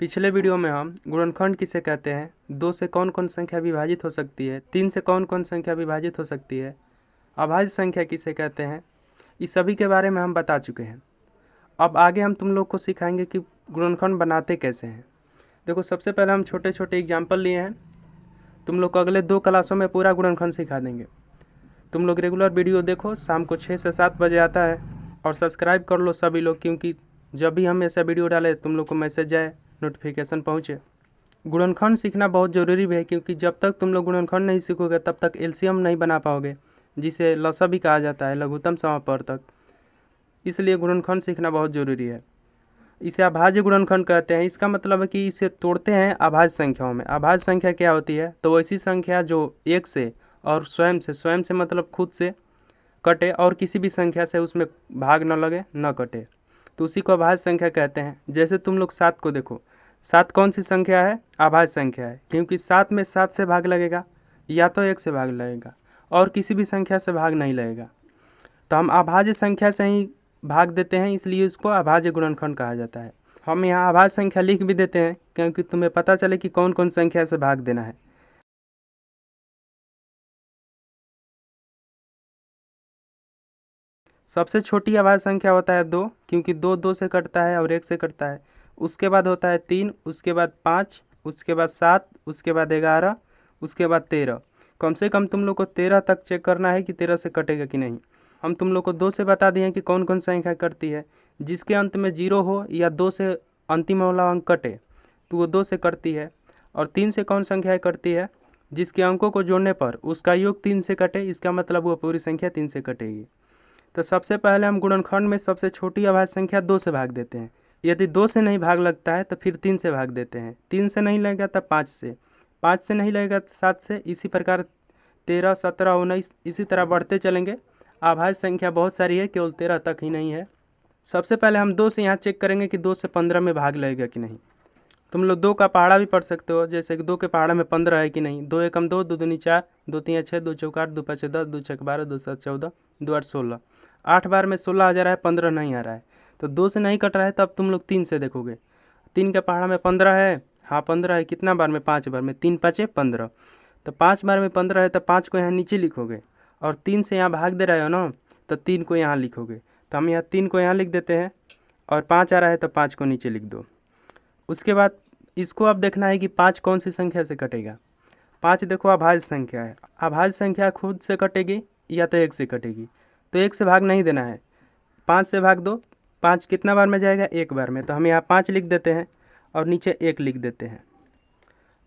पिछले वीडियो में हम गुणनखंड किसे कहते हैं, 2 से कौन कौन संख्या विभाजित हो सकती है, 3 से कौन कौन संख्या विभाजित हो सकती है, अभाज्य संख्या किसे कहते हैं, इस सभी के बारे में हम बता चुके हैं। अब आगे हम तुम लोग को सिखाएंगे कि गुणनखंड बनाते कैसे हैं। देखो, सबसे पहले हम छोटे छोटे एग्जाम्पल लिए हैं। तुम लोग को अगले 2 क्लासों में पूरा गुणनखंड सिखा देंगे। तुम लोग रेगुलर वीडियो देखो, शाम को 6 से 7 बजे आता है, और सब्सक्राइब कर लो सभी लोग, क्योंकि जब भी हम ऐसा वीडियो डालें तुम लोग को मैसेज जाए, नोटिफिकेशन पहुँचे। गुणनखंड सीखना बहुत ज़रूरी भी है, क्योंकि जब तक तुम लोग गुणनखंड नहीं सीखोगे तब तक एलसीएम नहीं बना पाओगे, जिसे लसा भी कहा जाता है, लघुत्तम समापवर्तक तक। इसलिए गुणनखंड सीखना बहुत ज़रूरी है। इसे अभाज्य गुणनखंड कहते हैं। इसका मतलब है कि इसे तोड़ते हैं अभाज्य संख्याओं में। अभाज्य संख्या क्या होती है? तो ऐसी संख्या जो एक से और स्वयं से मतलब खुद से कटे, और किसी भी संख्या से उसमें भाग न लगे, न कटे, तो उसी को अभाज्य संख्या कहते हैं। जैसे तुम लोग 7 को देखो, 7 कौन सी संख्या है? अभाज्य संख्या है, क्योंकि 7 में 7 से भाग लगेगा, या तो 1 से भाग लगेगा, और किसी भी संख्या से भाग नहीं लगेगा। तो हम अभाज्य संख्या से ही भाग देते हैं, इसलिए उसको अभाज्य गुणनखंड कहा जाता है। हम यहाँ अभाज्य संख्या लिख भी देते हैं, क्योंकि तुम्हें पता चले कि कौन कौन संख्या से भाग देना है। सबसे छोटी अभाज्य संख्या होता है 2, क्योंकि 2 2 से कटता है और 1 से कटता है। उसके बाद होता है 3, उसके बाद 5, उसके बाद 7, उसके बाद 11, उसके बाद 13। कम से कम तुम लोग को 13 तक चेक करना है कि 13 से कटेगा कि नहीं। हम तुम लोग को 2 से बता दिए कि कौन कौन संख्या कटती है। जिसके अंत में 0 हो या 2 से अंतिम वाला अंक कटे तो वो 2 से कटती है। और 3 से कौन संख्या कटती है? जिसके अंकों को जोड़ने पर उसका योग 3 से कटे, इसका मतलब वो पूरी संख्या 3 से कटेगी। तो सबसे पहले हम गुणनखंड में सबसे छोटी अभाज्य संख्या 2 से भाग देते हैं। यदि 2 से नहीं भाग लगता है तो फिर 3 से भाग देते हैं। 3 से नहीं लगेगा तब 5 से, 5 से नहीं लगेगा तो 7 से, इसी प्रकार 13, 17, 19 इसी तरह बढ़ते चलेंगे। अभाज्य संख्या बहुत सारी है, केवल 13 तक ही नहीं है। सबसे पहले हम 2 से यहाँ चेक करेंगे कि 2 से 15 में भाग लगेगा कि नहीं। तुम लोग 2 का पहाड़ा भी पढ़ सकते हो, जैसे कि 2 के पहाड़ा में 15 है कि नहीं। 2 एकम 2, 2 दूनी 4, 2 तीन 6, 2 चौक 8, 2 पाँच 10, 2 छक 12, 2 7 14, 2 8 16। 8 बार में 16 आ जा रहा है, 15 नहीं आ रहा है। तो 2 से नहीं कट रहा है, तब तुम लोग 3 से देखोगे। 3 के पहाड़ा में 15 है, हाँ 15 है। कितना बार में? 5 बार में। 3 5 15। तो 5 बार में 15 है, तो 5 को यहाँ नीचे लिखोगे, और 3 से यहाँ भाग दे रहे हो ना, तो 3 को यहाँ लिखोगे। तो हम यहाँ 3 को यहाँ लिख देते हैं, और 5 आ रहा है तो 5 को नीचे लिख दो। उसके बाद इसको अब देखना है कि 5 कौन सी संख्या से कटेगा। 5 देखो अभाज्य संख्या है। अभाज्य संख्या खुद से कटेगी या तो 1 से कटेगी, तो 1 से भाग नहीं देना है, 5 से भाग दो। 5 कितना बार में जाएगा? 1 बार में। तो हम यहाँ 5 लिख देते हैं और नीचे 1 लिख देते हैं।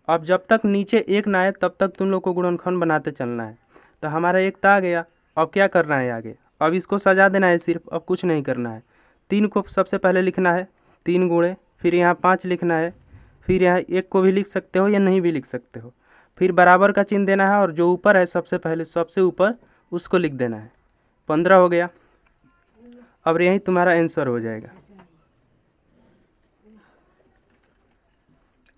अब जब तक नीचे 1 ना आए तब तक तुम लोग को गुणनखंड बनाते चलना है। तो हमारा 1 तो आ गया। अब क्या करना है आगे? अब इसको सजा देना है सिर्फ, अब कुछ नहीं करना है। 3 को सबसे पहले लिखना है, 3 गुणे, फिर यहाँ 5 लिखना है, फिर यहाँ 1 को भी लिख सकते हो या नहीं भी लिख सकते हो। फिर बराबर का चिन्ह देना है, और जो ऊपर है सबसे पहले सबसे ऊपर उसको लिख देना है। 15 हो गया। अब यही तुम्हारा आंसर हो जाएगा।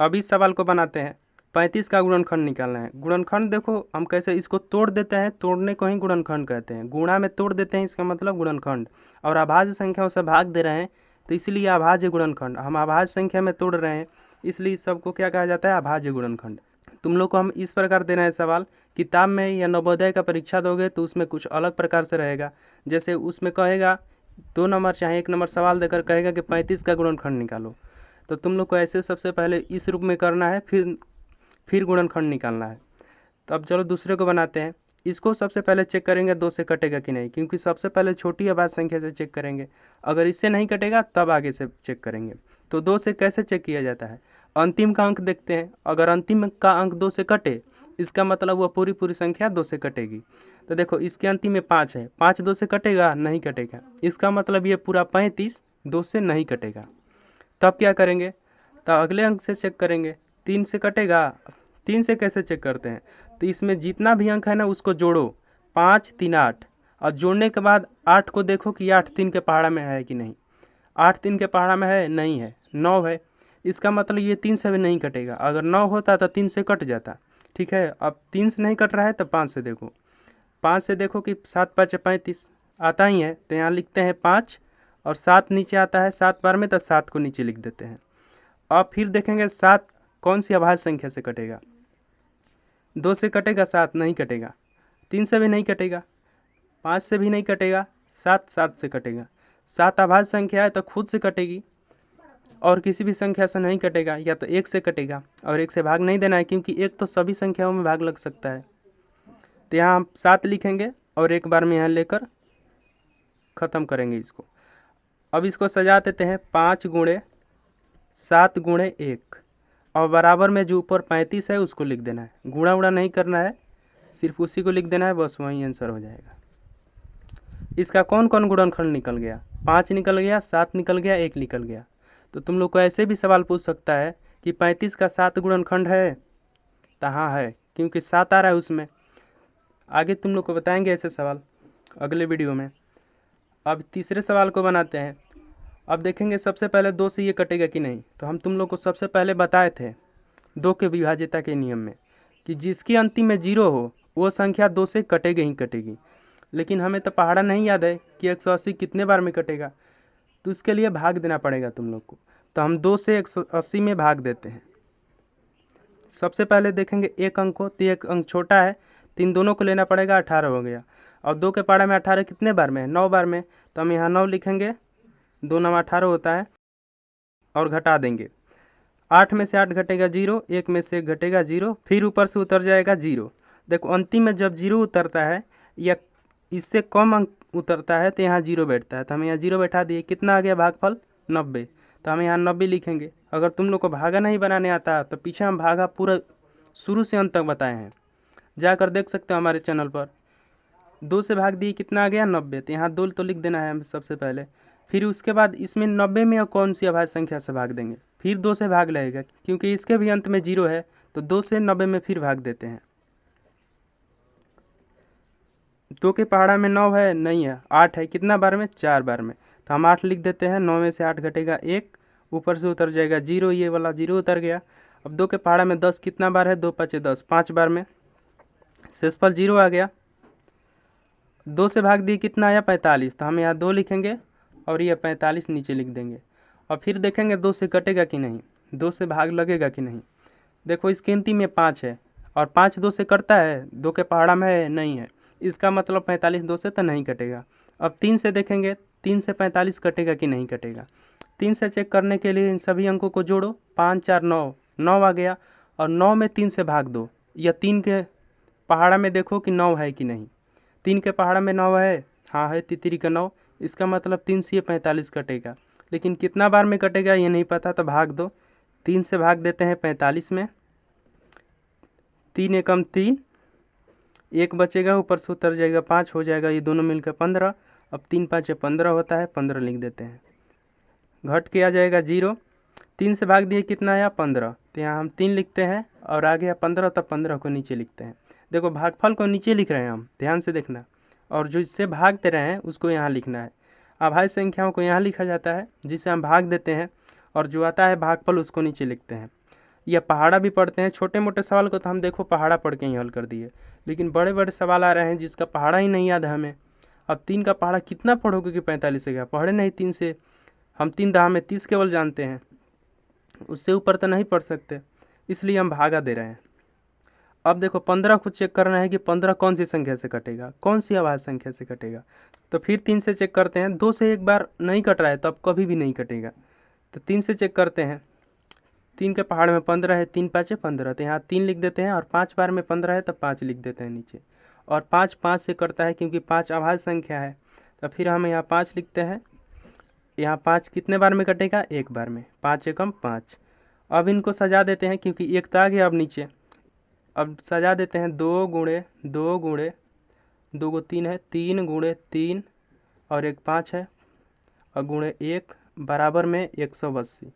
अब इस सवाल को बनाते हैं। 35 का गुणनखंड निकालना है। गुणनखंड देखो हम कैसे इसको तोड़ देते हैं, तोड़ने को ही गुणनखंड कहते हैं। गुणा में तोड़ देते हैं, इसका मतलब गुणनखंड। और अभाज्य संख्याओं से भाग दे रहे हैं, तो इसलिए अभाज्य गुणनखंड। हम अभाज्य संख्या में तोड़ रहे हैं, इसलिए सबको क्या कहा जाता है? अभाज्य गुणनखंड। तुम लोग को हम इस प्रकार देना है सवाल। किताब में या नवोदय का परीक्षा दोगे तो उसमें कुछ अलग प्रकार से रहेगा। जैसे उसमें कहेगा 2 नंबर चाहे 1 नंबर सवाल देकर कहेगा कि 35 का गुणनखंड निकालो। तो तुम लोग को ऐसे सबसे पहले इस रूप में करना है, फिर गुणनखंड निकालना है। तो अब चलो दूसरे को बनाते हैं। इसको सबसे पहले चेक करेंगे 2 से कटेगा कि नहीं, क्योंकि सबसे पहले छोटी अभाज्य संख्या से चेक करेंगे। अगर इससे नहीं कटेगा तब आगे से चेक करेंगे। तो 2 से कैसे चेक किया जाता है? अंतिम का अंक देखते हैं। अगर अंतिम का अंक 2 से कटे, इसका मतलब वह पूरी संख्या 2 से कटेगी। तो देखो इसके अंतिम में 5 है, 5 2 से कटेगा? नहीं कटेगा। इसका मतलब ये पूरा 35 2 से नहीं कटेगा। तब क्या करेंगे? तो अगले अंक से चेक करेंगे। 3 से कटेगा? 3 से कैसे चेक करते हैं? तो इसमें जितना भी अंक है ना उसको जोड़ो। 5 3 8, और जोड़ने के बाद 8 को देखो कि 8 3 के पहाड़ा में है कि नहीं। 8 3 के पहाड़ा में है? नहीं है। 9 है, इसका मतलब ये 3 से भी नहीं कटेगा। अगर 9 होता तो 3 से कट जाता। ठीक है, अब 3 से नहीं कट रहा है तो 5 से देखो। 5 से देखो कि 7 5 35 आता ही है, तो यहाँ लिखते हैं 5, और 7 नीचे आता है 7 बार में, तो 7 को नीचे लिख देते हैं। अब फिर देखेंगे 7 कौन सी अभाज्य संख्या से कटेगा। 2 से कटेगा 7 नहीं कटेगा, 3 से भी नहीं कटेगा, 5 से भी नहीं कटेगा, 7 से कटेगा। 7 अभाज्य संख्या है तो खुद से कटेगी और किसी भी संख्या से नहीं कटेगा, या तो 1 से कटेगा और 1 से भाग नहीं देना है क्योंकि 1 तो सभी संख्याओं में भाग लग सकता है। तो यहाँ हम 7 लिखेंगे और एक बार में यहाँ लेकर ख़त्म करेंगे इसको। अब इसको सजा देते हैं 5 गुणे 7 गुणे 1 और बराबर में जो ऊपर 35 है उसको लिख देना है, गुणा उड़ा नहीं करना है, सिर्फ उसी को लिख देना है, बस वही आंसर हो जाएगा। इसका कौन कौन गुणनखंड निकल गया, 5 निकल गया, 7 निकल गया, 1 निकल गया। तो तुम लोग को ऐसे भी सवाल पूछ सकता है कि 35 का 7 गुणनखंड है, तो हाँ है क्योंकि 7 आ रहा है उसमें। आगे तुम लोग को बताएंगे ऐसे सवाल अगले वीडियो में। अब तीसरे सवाल को बनाते हैं। अब देखेंगे सबसे पहले 2 से ये कटेगा कि नहीं। तो हम तुम लोग को सबसे पहले बताए थे 2 के विभाज्यता के नियम में कि जिसकी अंतिम में 0 हो वो संख्या 2 से कटेगी ही कटेगी। लेकिन हमें तो पहाड़ा नहीं याद है कि 180 कितने बार में कटेगा, तो उसके लिए भाग देना पड़ेगा तुम लोग को। तो हम 2 से 180 में भाग देते हैं। सबसे पहले देखेंगे एक अंक को, तो एक अंक छोटा है, 3 दोनों को लेना पड़ेगा, 18 हो गया। और 2 के पहाड़ा में 18 कितने बार में है, 9 बार में। तो हम यहाँ 9 लिखेंगे, 2 9 18 होता है और घटा देंगे। 8 में से 8 घटेगा 0, 1 में से 1 घटेगा 0, फिर ऊपर से उतर जाएगा 0। देखो अंतिम में जब 0 उतरता है या इससे कम अंक उतरता है तो यहाँ 0 बैठता है। तो हम यहाँ 0 बैठा दिए, कितना आ गया भागफल 90। तो हम यहाँ 90 लिखेंगे। अगर तुम लोग को भागा नहीं बनाने आता तो पीछे हम भागा पूरा शुरू से अंत तक बताए हैं, जाकर देख सकते हो हमारे चैनल पर। 2 से भाग दिए, कितना आ गया 90। तो यहाँ 2 तो लिख देना है हमें सबसे पहले। फिर उसके बाद इसमें 90 में कौन सी अभाज्य संख्या से भाग देंगे, फिर 2 से भाग लगेगा क्योंकि इसके भी अंत में 0 है। तो 2 से 90 में फिर भाग देते हैं। 2 के पहाड़ा में 9 है नहीं है, 8 है, कितना बार में 4 बार में। तो हम 8 लिख देते हैं। 9 में से 8 घटेगा 1, ऊपर से उतर जाएगा 0, ये वाला 0 उतर गया। अब 2 के पहाड़ा में 10 कितना बार है, 2 5 10, 5 बार में, शेषफल 0 आ गया। 2 से भाग दिए, कितना आया 45। तो हम यहाँ 2 लिखेंगे और ये 45 नीचे लिख देंगे। और फिर देखेंगे 2 से कटेगा कि नहीं, 2 से भाग लगेगा कि नहीं। देखो इसकी गिनती में 5 है और 5 2 से कटता है, 2 के पहाड़ा में है नहीं है, इसका मतलब 45 2 से तो नहीं कटेगा। अब 3 से देखेंगे, 3 से 45 कटेगा कि नहीं कटेगा। 3 से चेक करने के लिए इन सभी अंकों को जोड़ो, 5 4 9, 9 आ गया। और 9 में 3 से भाग दो, या 3 के पहाड़ा में देखो कि 9 है कि नहीं। 3 के पहाड़ा में 9 है, हाँ है, तितरी का 9, इसका मतलब 3 से 45 कटेगा। लेकिन कितना बार में कटेगा ये नहीं पता, तो भाग दो। 3 से भाग देते हैं 45 में, 3 एकम 3, 1 बचेगा, ऊपर से उतर जाएगा 5 हो जाएगा, ये दोनों मिलकर 15। अब 3 5 15 होता है, 15 लिख देते हैं। घट के आ जाएगा 0। 3 से भाग दिए, कितना आया 15। तो यहाँ हम 3 लिखते हैं और आ गया 15, तब 15 को नीचे लिखते हैं। देखो भागफल को नीचे लिख रहे हैं हम, ध्यान से देखना, और जो इससे भागते रहे हैं उसको यहाँ लिखना है। अभाज्य संख्याओं को यहाँ लिखा जाता है जिसे हम भाग देते हैं, और जो आता है भागफल उसको नीचे लिखते हैं। या पहाड़ा भी पढ़ते हैं। छोटे मोटे सवाल को तो हम देखो पहाड़ा पढ़ के ही हल कर दिए, लेकिन बड़े बड़े सवाल आ रहे हैं जिसका पहाड़ा ही नहीं याद है हमें। अब 3 का पहाड़ा कितना पढ़ोगे कि 45 से गया, पढ़े नहीं 3 से, हम 3 दहा में 30 केवल जानते हैं, उससे ऊपर तो नहीं पढ़ सकते, इसलिए हम भागा दे रहे हैं। अब देखो 15 को चेक करना है कि 15 कौन सी संख्या से कटेगा, कौन सी अभाज्य संख्या से कटेगा। तो फिर 3 से चेक करते हैं। 2 से एक बार नहीं कट रहा है तो अब कभी भी नहीं कटेगा। तो 3 से चेक करते हैं। 3 के पहाड़ में 15 है, 3 5 15, तो यहाँ 3 लिख देते हैं। और 5 बार में 15 है तो 5 लिख देते हैं नीचे। और 5 5 से कटता है क्योंकि 5 अभाज्य संख्या है, तो फिर हम यहाँ 5 लिखते हैं। यहाँ 5 कितने बार में कटेगा, 1 बार में, 5 एकम 5। अब इनको सजा देते हैं क्योंकि 1 तो आ गया अब नीचे। अब सजा देते हैं 2 गुणे 2 गुणे 2 को 3 है, 3 गुणे 3 और 1 5 है, और गुणे 1 बराबर में 180।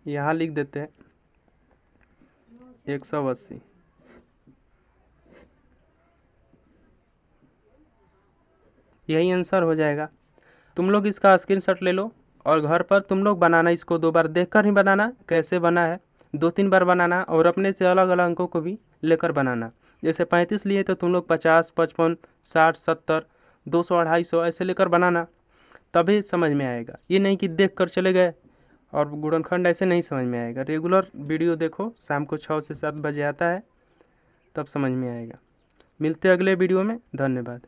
यहाँ लिख देते हैं 180। यही आंसर हो जाएगा। तुम लोग इसका स्क्रीनशॉट ले लो और घर पर तुम लोग बनाना, इसको 2 बार देखकर ही बनाना कैसे बना है, 2-3 बार बनाना, और अपने से अलग अलग अंकों को भी लेकर बनाना। जैसे 35 लिए तो तुम लोग 50 55 60 70 200 250 ऐसे लेकर बनाना। तभी समझ में आएगा। ये नहीं कि देख कर चले गए और गुणनखंड ऐसे नहीं समझ में आएगा। रेगुलर वीडियो देखो, शाम को 6 से 7 बजे आता है, तब समझ में आएगा। मिलते हैं अगले वीडियो में। धन्यवाद।